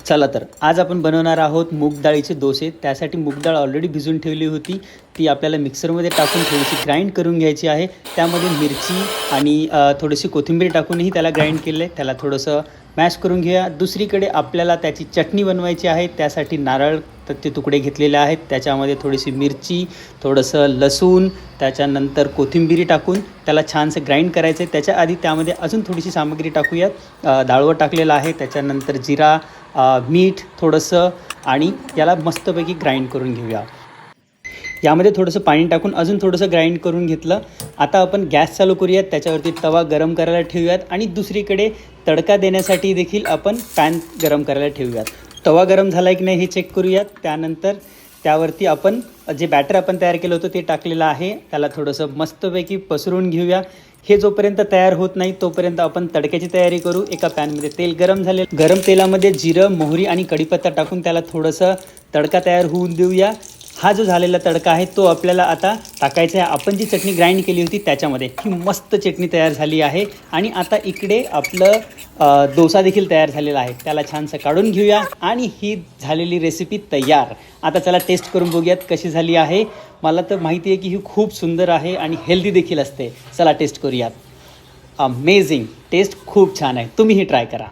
चला तर आज आपण बनवणार आहोत मूग डाळीचे डोसे। त्यासाठी मूग डाळ ऑलरेडी भिजून ठेवली होती, ती आपल्याला मिक्सरमध्ये टाकून थोडीशी ग्राइंड करून घ्यायची आहे। त्यामध्ये मिरची आणि थोडीशी कोथिंबीर टाकूनही त्याला ग्राइंड केले, त्याला थोडंसं मॅश करून घेऊया। दुसरीकडे आपल्याला त्याची चटणी बनवायची आहे, त्यासाठी नारळ ते तुकडे घेतलेले आहेत, त्याच्यामध्ये थोडीशी मिरची, थोडंसं लसूण, त्याच्यानंतर कोथिंबीर टाकून त्याला छानसं ग्राइंड करायचं आहे। त्याच्या आधी त्यामध्ये अजून थोडीशी सामग्री टाकूयात। डाळवं टाकलेलं आहे, त्याच्यानंतर जिरा, मीठ थोडंसं, आणि याला मस्तपैकी ग्राइंड करून घेऊया। यामध्ये थोडंसं पाणी टाकून अजून थोडंसं ग्राइंड करून घेतलं। आता आपण गॅस चालू करूयात, त्याच्यावरती तवा गरम करायला ठेवूयात आणि दुसरीकडे तडका देण्यासाठी देखील आपण पॅन गरम करायला ठेवूयात। तवा गरम झाला की नाही हे चेक करूयात। त्यानंतर त्यावरती आपण जे बॅटर आपण तयार केलं होतं ते टाकलेलं आहे, त्याला थोडंसं मस्तपैकी पसरून घेऊया। हे जोपर्यंत तयार होत नाही तोपर्यंत आपण तडक्याची तयारी करू। एका पॅनमध्ये तेल गरम तेलामध्ये जिरं, मोहरी आणि कढीपत्ता टाकून त्याला थोडंसं तडका तयार होऊन देऊया। हा जो झालेला तडका आहे तो आपल्याला आता टाकायचा आहे आपण जी चटणी ग्राइंड केली होती त्याच्यामध्ये। ही मस्त चटणी तयार झाली आहे आणि आता इकडे आपलं डोसा देखील तयार झालेला आहे, त्याला छानसं काढून घेऊया आणि ही झालेली रेसिपी तयार। आता चला टेस्ट करून बघूयात कशी झाली आहे। मला तर माहिती आहे की ही खूप सुंदर आहे आणि हेल्दी देखील असते। चला टेस्ट करूयात। अमेझिंग टेस्ट, खूप छान आहे, तुम्हीही ट्राय करा।